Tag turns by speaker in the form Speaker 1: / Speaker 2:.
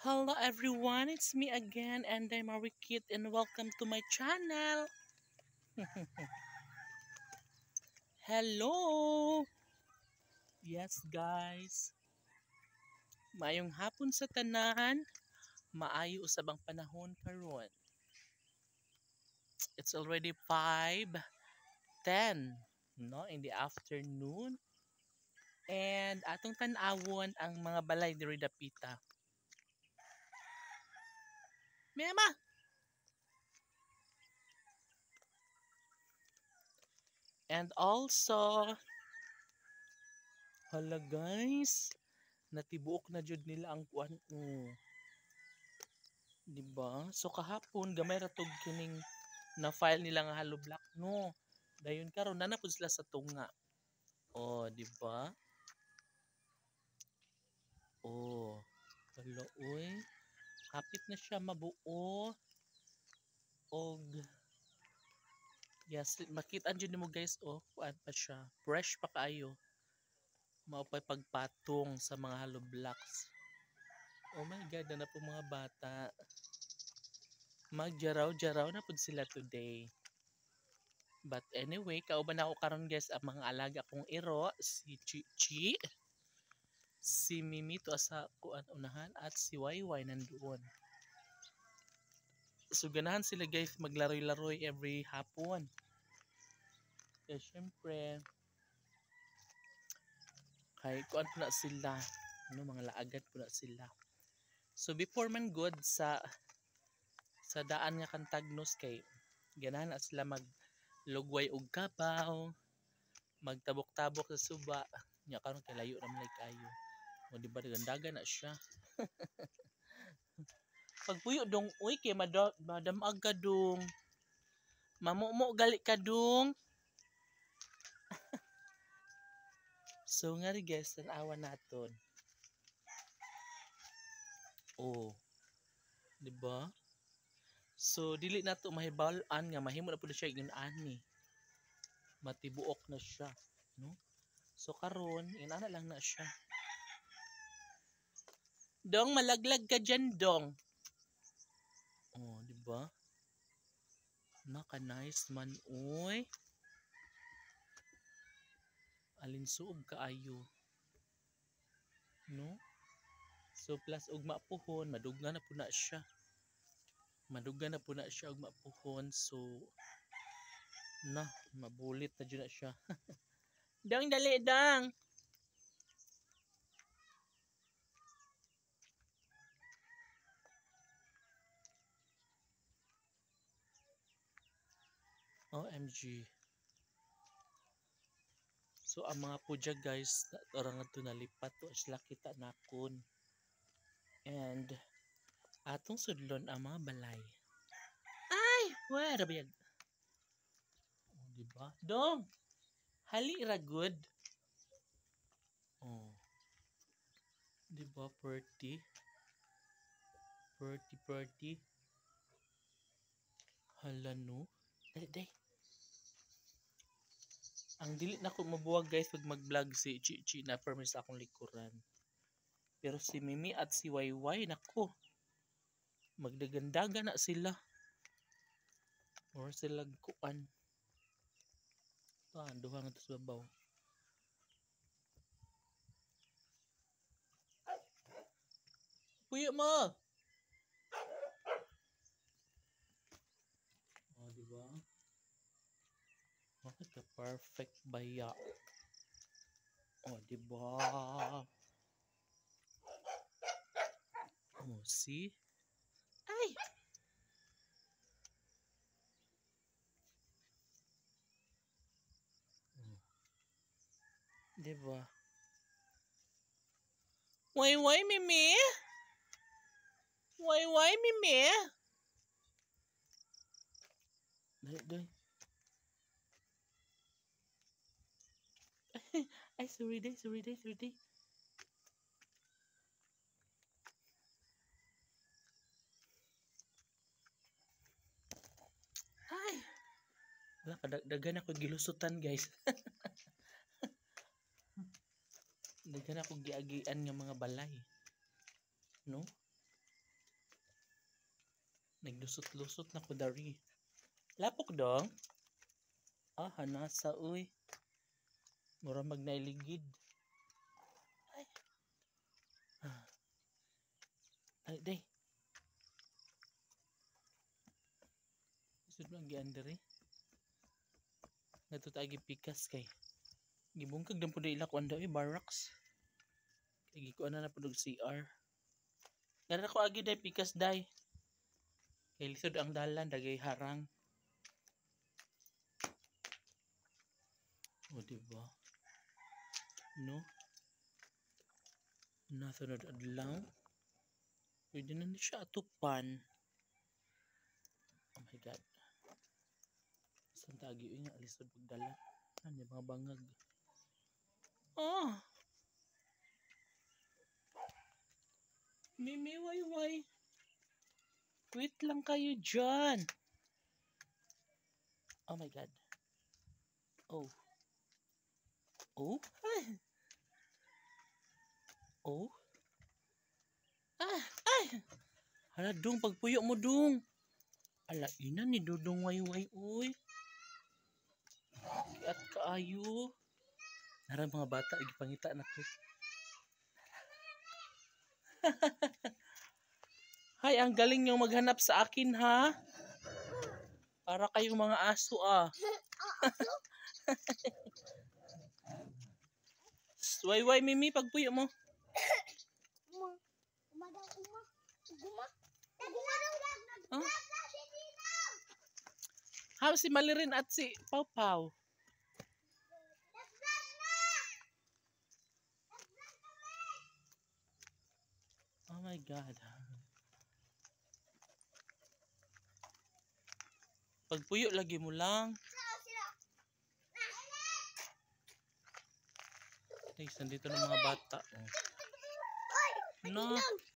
Speaker 1: Hello everyone, it's me again and I'm Marikit and welcome to my channel. Hello! Yes guys, maayong hapon sa tanan, maayo usabang panahon karon. It's already 5:10 no, in the afternoon. And atong tan-awon ang mga balay diri dapita. Mema! And also, hala guys, natibuok na jud nila ang kuan. Diba? So kahapon gamay ra tog kining na file nila nga hollow block no. Dayon karon na pud sila sa tunga. Oh, di ba? Oh. Hello, uy. Kapit na siya mabuo. Og yes, makita jud nimo guys, oh, kuan pa siya. Fresh pa kaayo. Mao pa pagpatong sa mga hollow blocks. Oh my god, na po mga bata. Magjaraw-jaraw na pud sila today. But anyway, kauban ako karon guys ang mga alaga kong iro, si Chichi, si Mimi to sa kuan unahan at si Wayway nandoon. So ganahan sila guys maglaroy-laroy every hapon. Kaya syempre, kay kuan po na sila, ano, mga laagad po na sila. So before man good sa daan nga Kantagnos kay ganahan na sila maglugway og kabaw, magtabok-tabok sa suba. Nya karon kay layo ra man kayo. O di ba dagandagan na siya. Pagpuyo dong uy kay madam aga dong. Mamumo gali ka dong. So nga ri guys, tanawa naton. Oh. Di ba? So dili nato mahibal-an nga mahimo na pud siya ingon ani. Matibuok na siya, no? So karon, inana lang na siya. Dong, malaglag ka dyan, dong. Oh, di ba? Naka-nice man, uy. Alinsuog kaayo. No? So, plus og mapuhon, madugga na po na siya. Madugga na po na siya og mapuhon. So, mabulit na dyan na siya. Dong, dali, dong. OMG. So ang mga pudya guys, orang ato nalipat to sila kita nakon. And atong sudlon ang mga balay. Ay, wala ba yan? Oh, diba? Dong, hali ra good. Oh. Diba, pretty? Pretty. Hala no. Dali. Ang dili na ko mabuwag guys pag mag-vlog si Chichi na permis akong likuran. Pero si Mimi at si Wayway nako. Magdagandaga na sila. Or sila kuan. Duha nga sa babaw. Puyo mo. Oh, diba? Oh, the perfect baya. Oh, diba? Oh, see? Ay! Oh. Diba? Wayway, Mimi? Wayway, Mimi? Dali. Ay, sorry day. Ay! Wala, kadagdagan ako gilusutan, guys. Daghan ako giagian ng mga balay. No? Naglusot-lusot na ko dari. Lapok dong. Ah, hanasa uy. Mura magnailigid. Ay. Ah. Ay, day. Sud man gian diri. Ngadto ta pikas kay gibungkag dan pud ila ko anda barracks. Kay gikuan na pud CR. Gara ko agi day pikas day. Kay lisod ang dalan dagay harang. O diba? No? Nasunod adlaw. Pwede na ni siya atupan. Oh my god. Saan tagi nga alisod pagdala. Ano mga bangag. Oh! Mimi, way. Wait lang kayo dyan. Oh my god. Oh. Oh? Ay. Oh? Ah! Ay! Hala, dong, pagpuyo mo, dong. Ala, ina ni Dodong way, uy. At kaayo. Nara mga bata, igipangita na ko. Hay, ang galing niyong maghanap sa akin, ha? Para kayong mga aso, ah. Way, Mimi, pagpuyo mo. Huh? How si Malirin at si Pau Pau? Oh my god. Pagpuyo lagi mo lang. Guys, nandito ng mga bata. Oh. No.